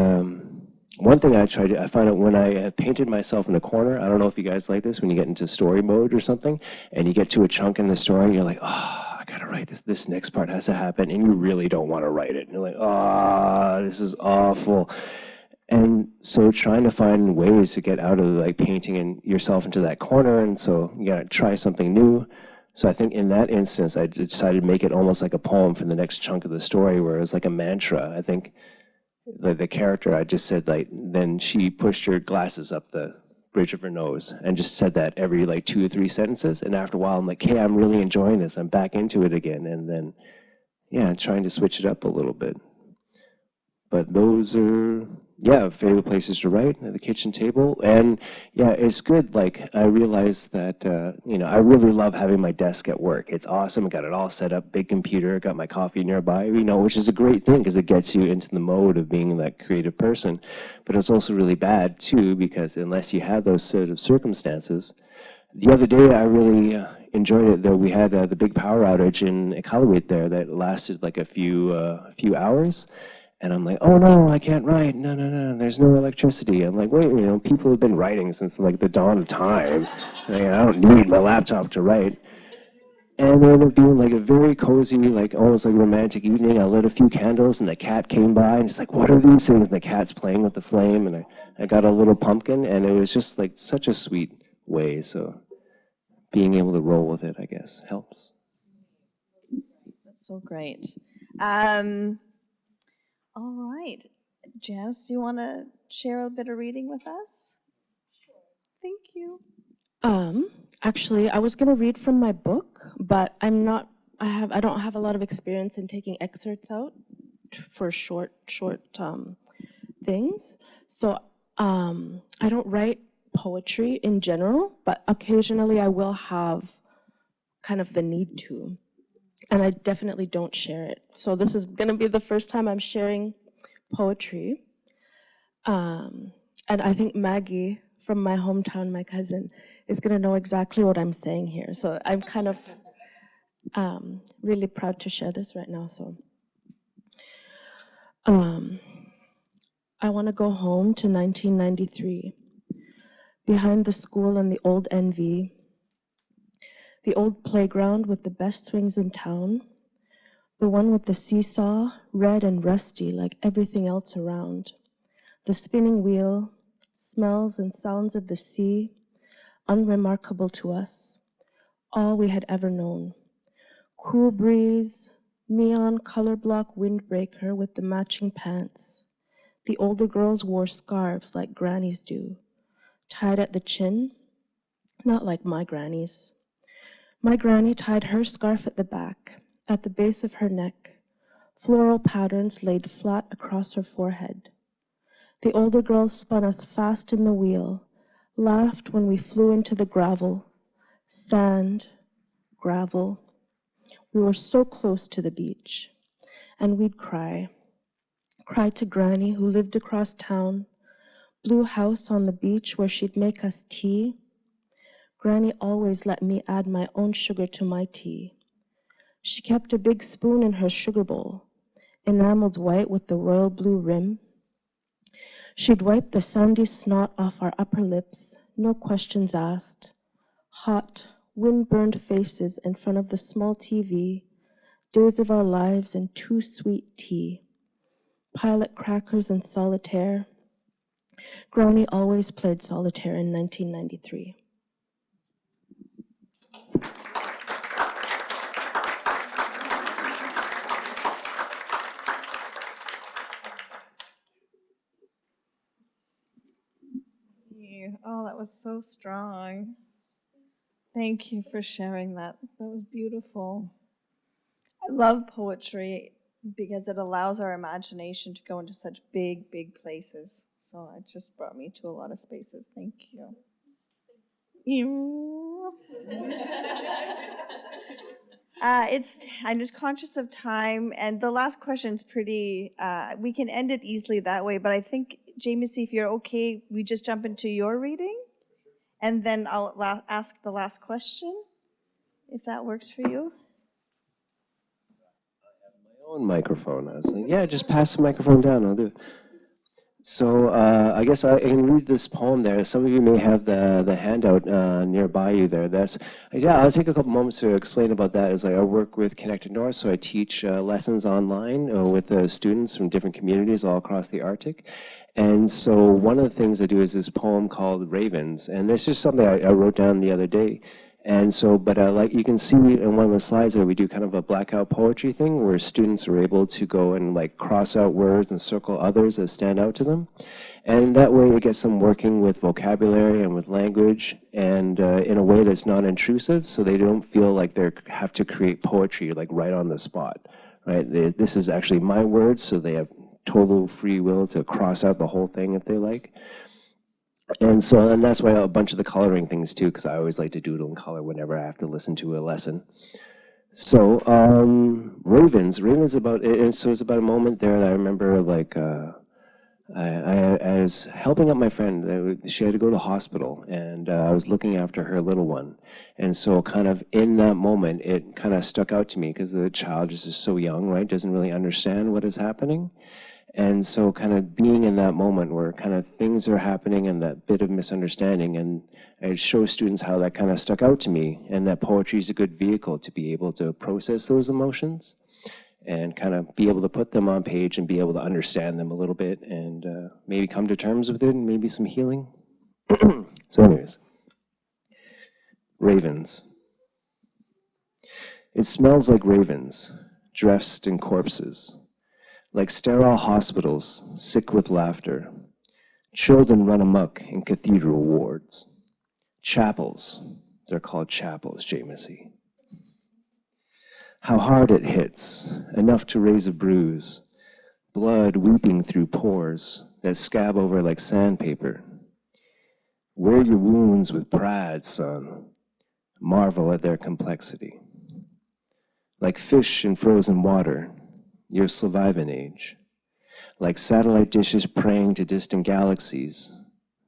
one thing I find out when I painted myself in a corner, I don't know if you guys like this, when you get into story mode or something, and you get to a chunk in the story, and you're like, oh, I gotta write this. This next part has to happen, and you really don't want to write it. And you're like, oh, this is awful. And so trying to find ways to get out of like painting yourself into that corner, and so you gotta try something new. So I think in that instance, I decided to make it almost like a poem for the next chunk of the story, where it was like a mantra. I think the character, I just said, like, then she pushed her glasses up the bridge of her nose and just said that every like 2 or 3 sentences. And after a while, I'm like, hey, I'm really enjoying this. I'm back into it again. And then, yeah, trying to switch it up a little bit. But those are, yeah, favorite places to write, at the kitchen table. And yeah, it's good. Like, I realized that, I really love having my desk at work. It's awesome. I got it all set up, big computer, got my coffee nearby, which is a great thing because it gets you into the mode of being that creative person. But it's also really bad too, because unless you have those sort of circumstances. The other day, I really enjoyed it, though. We had the big power outage in Iqaluit there that lasted like a few hours. And I'm like, oh no, I can't write. No, there's no electricity. I'm like, wait, people have been writing since like the dawn of time. Like, I don't need my laptop to write. And it ended up being like a very cozy, like almost like romantic evening. I lit a few candles, and the cat came by, and it's like, what are these things? And the cat's playing with the flame, and I got a little pumpkin, and it was just like such a sweet way. So being able to roll with it, I guess, helps. That's so great. All right. Janice, do you want to share a bit of reading with us? Sure. Thank you. Actually, I was gonna read from my book, but I don't have a lot of experience in taking excerpts out for short things. So I don't write poetry in general, but occasionally I will have kind of the need to. And I definitely don't share it. So this is gonna be the first time I'm sharing poetry. And I think Maggie from my hometown, my cousin, is gonna know exactly what I'm saying here. So I'm kind of really proud to share this right now. So I wanna go home to 1993, behind the school and the old NV, the old playground with the best swings in town, the one with the seesaw, red and rusty like everything else around, the spinning wheel, smells and sounds of the sea, unremarkable to us, all we had ever known. Cool breeze, neon color block windbreaker with the matching pants. The older girls wore scarves like grannies do, tied at the chin, not like my grannies. My granny tied her scarf at the back, at the base of her neck, floral patterns laid flat across her forehead. The older girls spun us fast in the wheel, laughed when we flew into the gravel, sand, gravel. We were so close to the beach, and we'd cry to Granny who lived across town, blue house on the beach where she'd make us tea. Granny always let me add my own sugar to my tea. She kept a big spoon in her sugar bowl, enameled white with the royal blue rim. She'd wipe the sandy snot off our upper lips, no questions asked. Hot, wind-burned faces in front of the small TV, days of our lives and too sweet tea, pilot crackers and solitaire. Granny always played solitaire in 1993. Oh, that was so strong. Thank you for sharing that. That was beautiful. I love poetry because it allows our imagination to go into such big, big places. So it just brought me to a lot of spaces. Thank you. I'm just conscious of time, and the last question's pretty. We can end it easily that way, but I think Jamesie, if you're okay, we just jump into your reading, and then I'll ask the last question, if that works for you. My own microphone. I was like, yeah, just pass the microphone down. I'll do it. So I guess I can read this poem there. Some of you may have the handout nearby you there. I'll take a couple moments to explain about that. As I work with Connected North, so I teach lessons online with students from different communities all across the Arctic. And so one of the things I do is this poem called Ravens, and this is something I wrote down the other day. And so, but like you can see in one of the slides there, we do kind of a blackout poetry thing where students are able to go and like cross out words and circle others that stand out to them. And that way it gets them working with vocabulary and with language and in a way that's non-intrusive, so they don't feel like they have to create poetry like right on the spot, right? This is actually my words, so they have total free will to cross out the whole thing if they like. And so, and that's why a bunch of the coloring things too, because I always like to doodle and color whenever I have to listen to a lesson. So, Ravens about, and so it's about a moment there that I remember, like, I was helping out my friend. She had to go to the hospital, and I was looking after her little one. And so kind of in that moment, it kind of stuck out to me because the child is just so young, right? Doesn't really understand what is happening. And so kind of being in that moment where kind of things are happening and that bit of misunderstanding, and I show students how that kind of stuck out to me, and that poetry is a good vehicle to be able to process those emotions and kind of be able to put them on page and be able to understand them a little bit and maybe come to terms with it and maybe some healing. So anyways, ravens. It smells like ravens, dressed in corpses. Like sterile hospitals, sick with laughter. Children run amok in cathedral wards. Chapels, they're called chapels, Jamesie. How hard it hits, enough to raise a bruise. Blood weeping through pores that scab over like sandpaper. Wear your wounds with pride, son. Marvel at their complexity. Like fish in frozen water, your Slavivan age. Like satellite dishes praying to distant galaxies,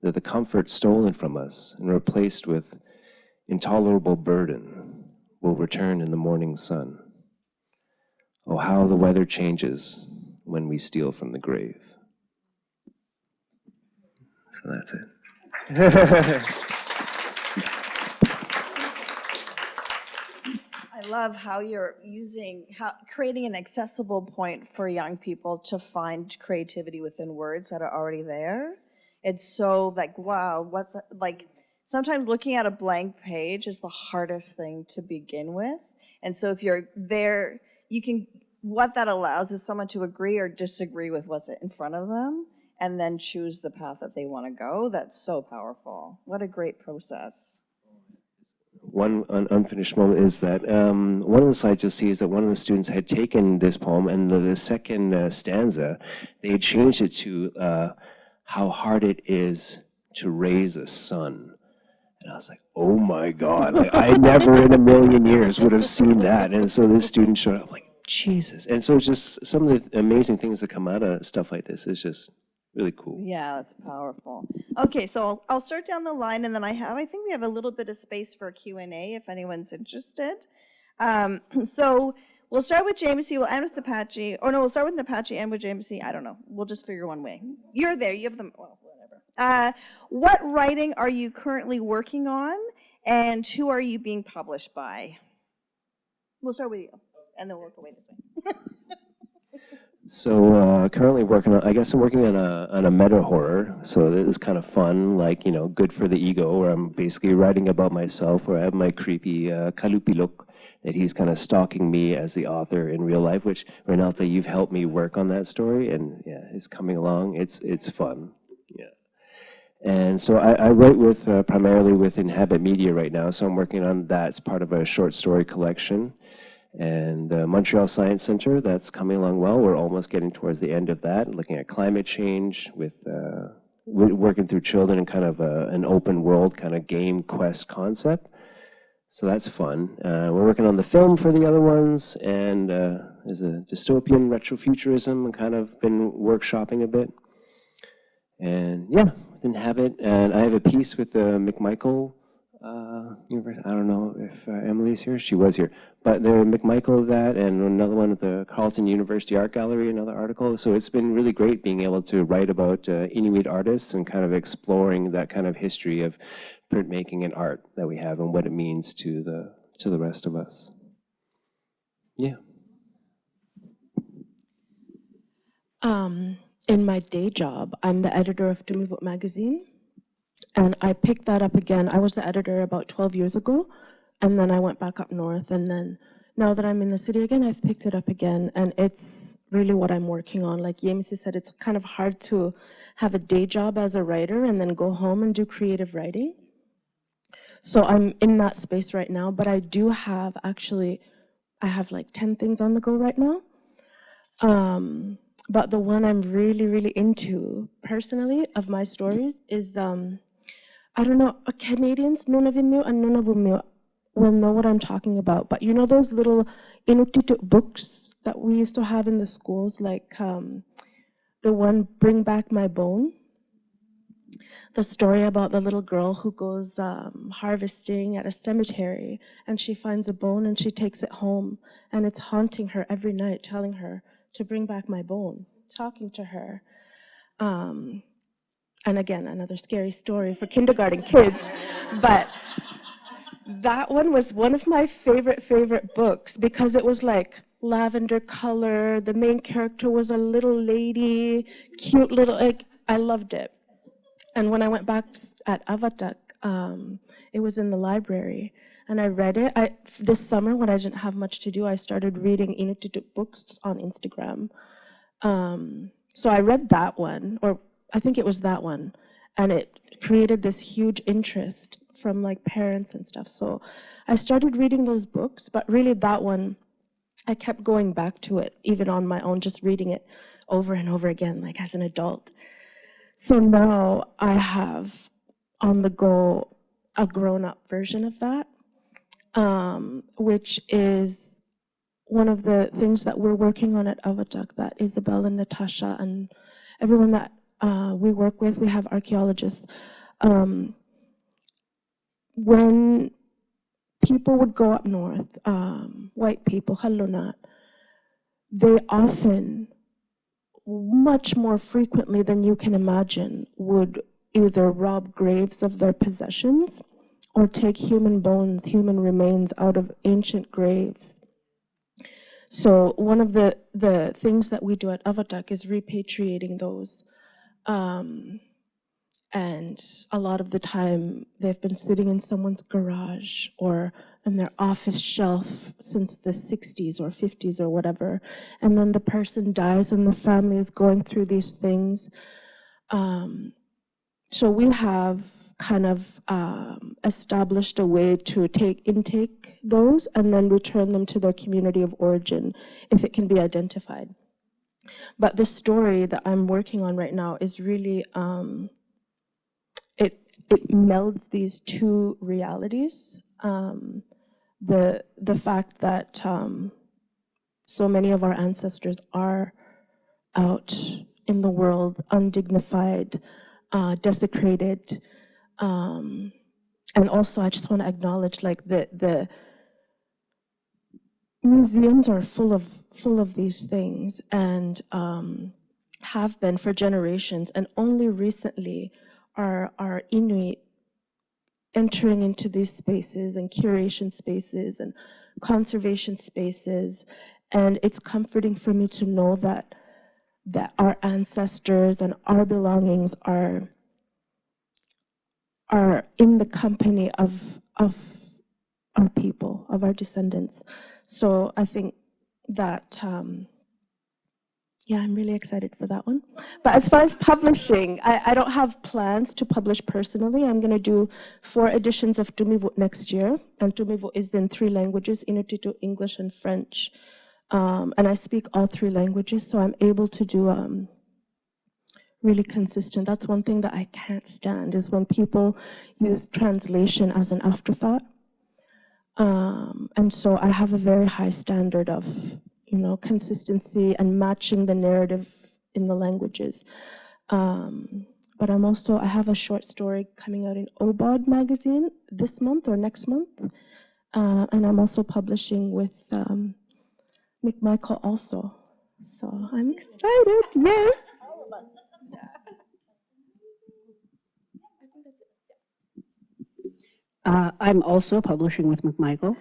that the comfort stolen from us and replaced with intolerable burden will return in the morning sun. Oh, how the weather changes when we steal from the grave. So that's it. I love how you're creating an accessible point for young people to find creativity within words that are already there. It's so like, wow, sometimes looking at a blank page is the hardest thing to begin with. And so if you're there, what that allows is someone to agree or disagree with what's in front of them and then choose the path that they want to go. That's so powerful. What a great process. One unfinished moment is that one of the slides you'll see is that one of the students had taken this poem, and the second stanza, they had changed it to how hard it is to raise a son. And I was like, oh my God, like, I never in a million years would have seen that. And so this student showed up like, Jesus. And so it's just some of the amazing things that come out of stuff like this is just really cool. Yeah, that's powerful. Okay, so I'll start down the line, and then I think we have a little bit of space for Q&A if anyone's interested. So we'll start with Jamesie, we'll end with Napatsi, or no, we'll start with Napatsi and with Jamesie. I don't know. We'll just figure one way. You're there. You have them. Well, whatever. What writing are you currently working on, And who are you being published by? We'll start with you, and then we'll work our way this way. So currently working on, I guess I'm working on a meta horror. So this is kind of fun, like, good for the ego, where I'm basically writing about myself, where I have my creepy Kalupilok, that he's kind of stalking me as the author in real life, which, Reneltta, you've helped me work on that story, and yeah, it's coming along. It's fun. Yeah. And so I write with primarily with Inhabit Media right now, so I'm working on that. It's part of a short story collection. And the Montreal Science Center, that's coming along well. We're almost getting towards the end of that, looking at climate change with working through children in kind of an open world kind of game quest concept. So that's fun. We're working on the film for the other ones, and there's a dystopian retrofuturism, and kind of been workshopping a bit. And yeah, Inhabit, and I have a piece with the McMichael University. I don't know if Emily's here. She was here. But the McMichael of that, and another one at the Carleton University Art Gallery, another article. So it's been really great being able to write about Inuit artists and kind of exploring that kind of history of printmaking and art that we have and what it means to the rest of us. Yeah. In my day job, I'm the editor of Tumivut magazine, and I picked that up again. I was the editor about 12 years ago, and then I went back up north, and then now that I'm in the city again, I've picked it up again, and it's really what I'm working on. Like Jamesie said, it's kind of hard to have a day job as a writer and then go home and do creative writing. So I'm in that space right now, but I do have I have like 10 things on the go right now. But the one I'm really, really into personally of my stories is, I don't know, Canadians, Nunavimeo and Nunavumeo will know what I'm talking about. But you know those little Inuit books that we used to have in the schools, like the one Bring Back My Bone? The story about the little girl who goes harvesting at a cemetery, and she finds a bone and she takes it home, and it's haunting her every night, telling her to bring back my bone, talking to her. And again, another scary story for kindergarten kids. But that one was one of my favorite books because it was like lavender color. The main character was a little lady, cute little, like, I loved it. And when I went back at Avatak, it was in the library, and I read it. This summer, when I didn't have much to do, I started reading Inuit books on Instagram. So I read that one, or I think it was that one, and it created this huge interest from like parents and stuff. So I started reading those books, but really that one, I kept going back to it, even on my own, just reading it over and over again, like as an adult. So now I have on the go a grown-up version of that, which is one of the things that we're working on at Avatak, that Isabel and Natasha and everyone that we work with, we have archaeologists. When people would go up north, white people, halunat, they often, much more frequently than you can imagine, would either rob graves of their possessions or take human bones, human remains out of ancient graves. So one of the things that we do at Avatak is repatriating those. And a lot of the time they've been sitting in someone's garage or in their office shelf since the 60s or 50s or whatever. And then the person dies and the family is going through these things. So we have kind of established a way to intake those and then return them to their community of origin if it can be identified. But the story that I'm working on right now is really, it melds these two realities. The fact that so many of our ancestors are out in the world, undignified, desecrated, and also I just want to acknowledge, like, the museums are full of these things, and have been for generations, and only recently are Inuit entering into these spaces and curation spaces and conservation spaces. And it's comforting for me to know that our ancestors and our belongings are in the company of our people, of our descendants. So I think that, yeah, I'm really excited for that one. But as far as publishing, I don't have plans to publish personally. I'm going to do 4 editions of Tumivut next year. And Tumivut is in 3 languages, Inuit, English, and French. And I speak all 3 languages, so I'm able to do really consistent. That's one thing that I can't stand, is when people use translation as an afterthought. And so I have a very high standard of, consistency and matching the narrative in the languages. But I have a short story coming out in Obod magazine this month or next month. And I'm also publishing with McMichael also. So I'm excited, yay! I'm also publishing with McMichael.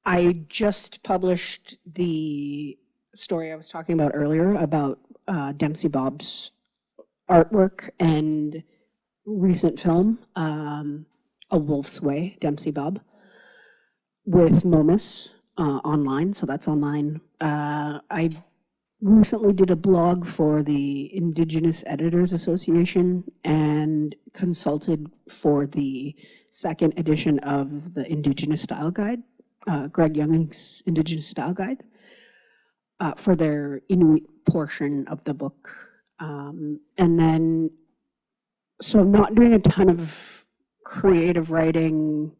I just published the story I was talking about earlier about Dempsey Bob's artwork and recent film, A Wolf's Way, Dempsey Bob, with Momus online, so that's online. I recently did a blog for the Indigenous Editors Association and consulted for the 2nd edition of the Indigenous Style Guide, Greg Young's Indigenous Style Guide, for their Inuit portion of the book. And then, so I'm not doing a ton of creative writing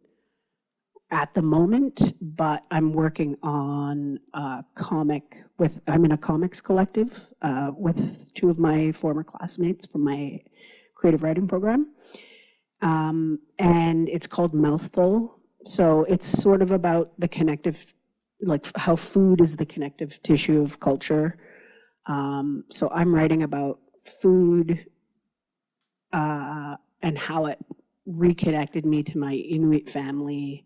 at the moment, but I'm working on a comic I'm in a comics collective with 2 of my former classmates from my creative writing program. And it's called Mouthful. So it's sort of about the connective, like how food is the connective tissue of culture. So I'm writing about food and how it reconnected me to my Inuit family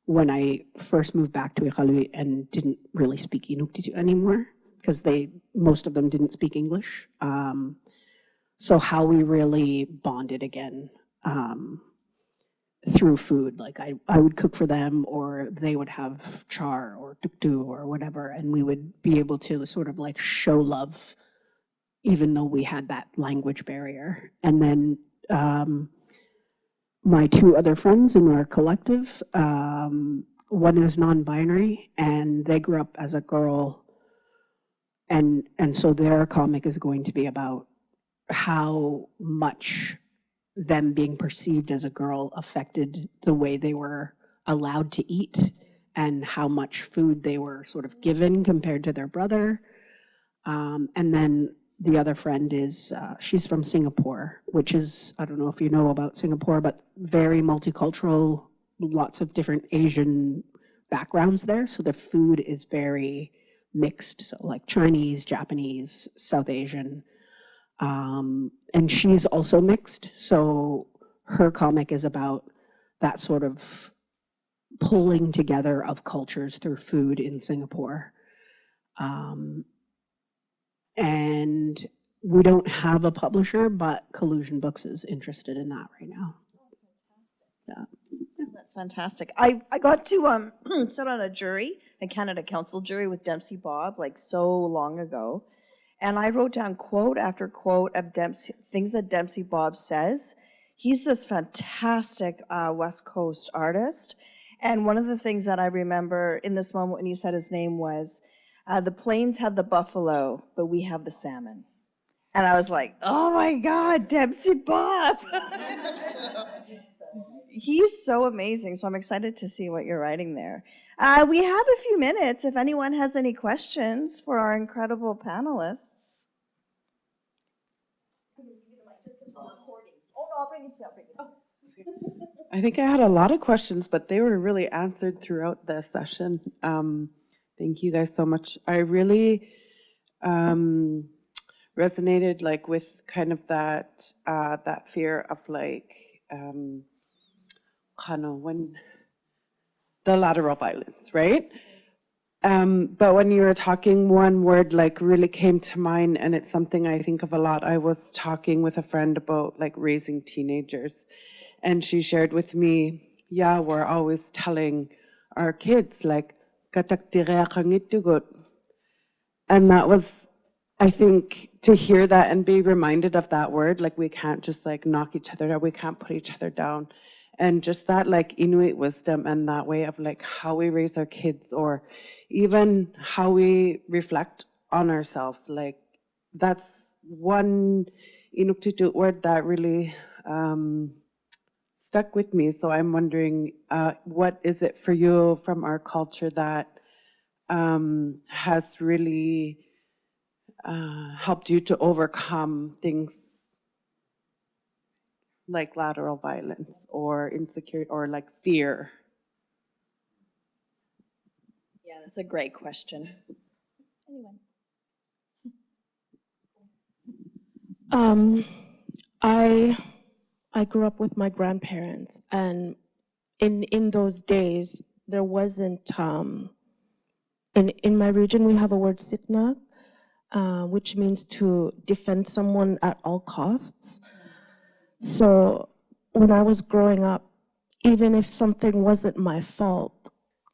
when I first moved back to Iqaluit and didn't really speak Inuit anymore, because most of them didn't speak English. So how we really bonded again through food. Like I would cook for them, or they would have char or tuktu or whatever, and we would be able to sort of like show love, even though we had that language barrier. And then my 2 other friends in our collective, one is non-binary, and they grew up as a girl, and so their comic is going to be about how much them being perceived as a girl affected the way they were allowed to eat and how much food they were sort of given compared to their brother. And then the other friend is, she's from Singapore, which is, I don't know if you know about Singapore, but very multicultural, lots of different Asian backgrounds there. So the food is very mixed. So like Chinese, Japanese, South Asian. And she's also mixed. So her comic is about that sort of pulling together of cultures through food in Singapore. And we don't have a publisher, but Collusion Books is interested in that right now. Yeah. That's fantastic. I got to sit on a jury, a Canada Council jury with Dempsey Bob, like so long ago. And I wrote down quote after quote of things that Dempsey Bob says. He's this fantastic West Coast artist. And one of the things that I remember in this moment when you said his name was, the plains had the buffalo, but we have the salmon. And I was like, oh my God, Dempsey Bob. He's so amazing. So I'm excited to see what you're writing there. We have a few minutes if anyone has any questions for our incredible panelists. I think I had a lot of questions, but they were really answered throughout the session. Thank you guys so much. I really resonated like with kind of that that fear of like kind of when the lateral violence, right? But when you were talking, one word like really came to mind, and it's something I think of a lot. I was talking with a friend about like raising teenagers, and she shared with me, yeah, we're always telling our kids like, "Kataktireakangitugut." And that was, I think, to hear that and be reminded of that word, like we can't just like knock each other down, we can't put each other down. And just that like Inuit wisdom and that way of like how we raise our kids, or even how we reflect on ourselves, like that's one Inuktitut word that really stuck with me. So I'm wondering, what is it for you from our culture that has really helped you to overcome things like lateral violence or insecurity or like fear? Yeah, that's a great question. Anyone? I grew up with my grandparents, and in those days there wasn't in my region we have a word sitna, which means to defend someone at all costs. So when I was growing up, even if something wasn't my fault,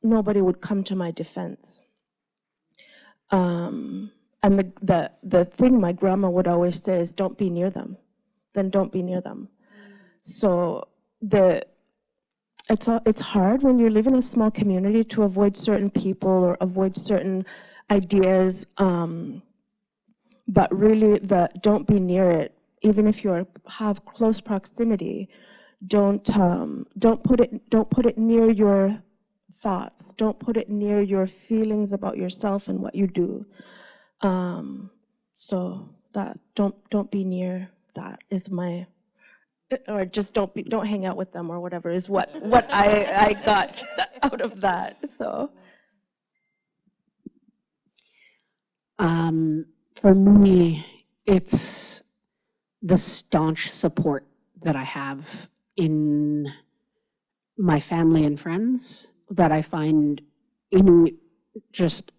nobody would come to my defense. And the thing my grandma would always say is, don't be near them, then don't be near them. So it's hard when you live in a small community to avoid certain people or avoid certain ideas. But really, don't be near it, even if you have close proximity. Don't put it near your thoughts. Don't put it near your feelings about yourself and what you do. So that don't be near that is my, or just don't hang out with them or whatever is what I got out of that. So For me, it's the staunch support that I have in my family and friends that I find Inuit just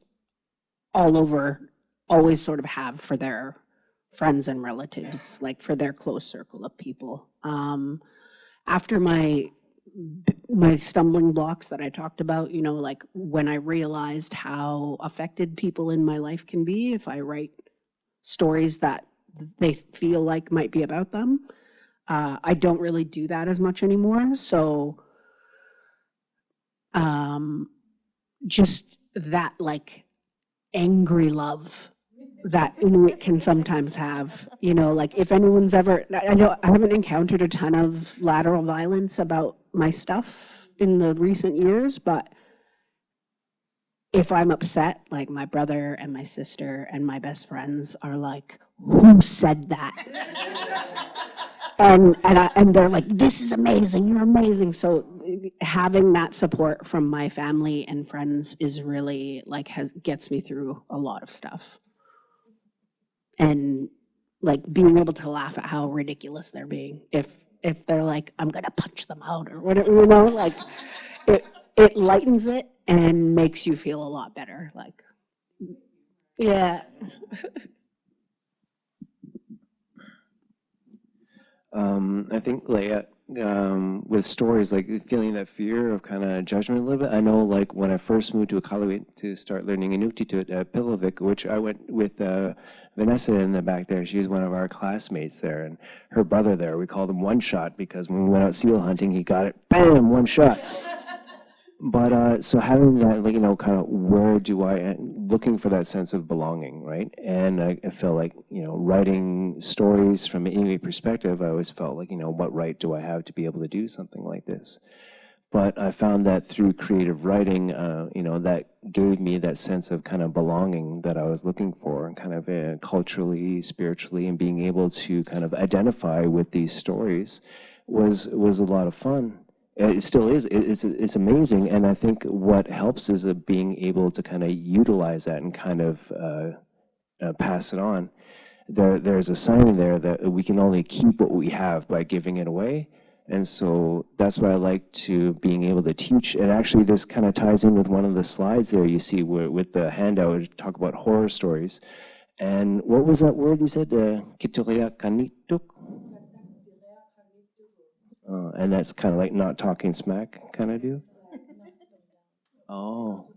all over always sort of have for their friends and relatives, like for their close circle of people. After my stumbling blocks that I talked about, you know, like when I realized how affected people in my life can be if I write stories that they feel like might be about them. I don't really do that as much anymore. So just that like angry love that Inuit can sometimes have, you know, like if anyone's ever, I know I haven't encountered a ton of lateral violence about my stuff in the recent years, but if I'm upset, like my brother and my sister and my best friends are like, who said that? And they're like, this is amazing, you're amazing. So having that support from my family and friends is really like gets me through a lot of stuff. And like being able to laugh at how ridiculous they're being. If they're like, I'm gonna punch them out or whatever, you know, like it lightens it and makes you feel a lot better. Like, yeah. I think like with stories, like feeling that fear of kind of judgment a little bit. I know like when I first moved to Iqaluit to start learning Inuktitut at Pilavik, which I went with Vanessa in the back there. She was one of our classmates there, and her brother there. We called him One Shot because when we went out seal hunting, he got it, bam, one shot. But so having that, like, you know, kind of where do I, looking for that sense of belonging, right? And I feel like, you know, writing stories from an Inuit perspective, I always felt like, you know, what right do I have to be able to do something like this? But I found that through creative writing, you know, that gave me that sense of kind of belonging that I was looking for, and kind of culturally, spiritually, and being able to kind of identify with these stories was a lot of fun. It still is. It's amazing, and I think what helps is being able to kind of utilize that and kind of pass it on. there's a sign in there that we can only keep what we have by giving it away. And so that's what I like to being able to teach. And actually this kind of ties in with one of the slides there you see where, with the handout, we talk about horror stories. And what was that word you said? Qinnirajaattuq? And that's kind of like not talking smack kind of deal? Oh.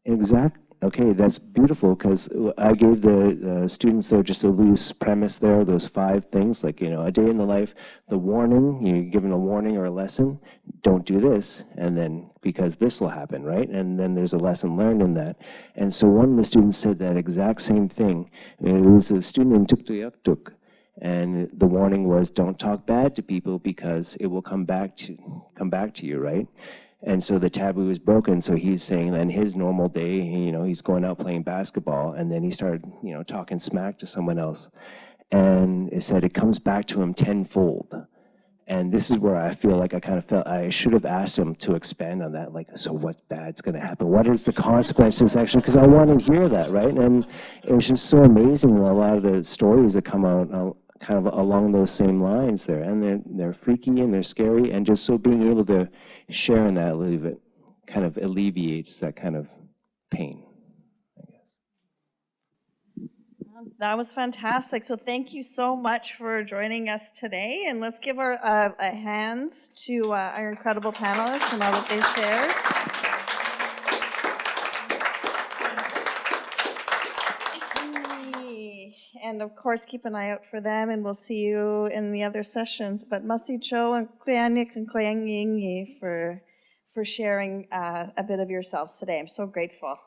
Exact. Okay, that's beautiful because I gave the students there just a loose premise there, those 5 things, like, you know, a day in the life, the warning, you're given a warning or a lesson, don't do this, and then because this will happen, right? And then there's a lesson learned in that. And so one of the students said that exact same thing. It was a student in Qinnirajaattuq, and the warning was don't talk bad to people because it will come back to you, right? And so the taboo is broken. So he's saying that in his normal day, you know, he's going out playing basketball, and then he started, you know, talking smack to someone else. And it said it comes back to him tenfold. And this is where I feel like I kind of felt I should have asked him to expand on that. Like, so what bad's going to happen? What is the consequences actually? Because I want to hear that, right? And it was just so amazing. A lot of the stories that come out kind of along those same lines there, and they're freaky and they're scary, and just so being able to share in that a little bit kind of alleviates that kind of pain, I guess. That was fantastic. So thank you so much for joining us today. And let's give our hands to our incredible panelists and all that they shared. And of course, keep an eye out for them, and we'll see you in the other sessions. But Masicho and Kuyanik and Kuyangyi for sharing a bit of yourselves today. I'm so grateful.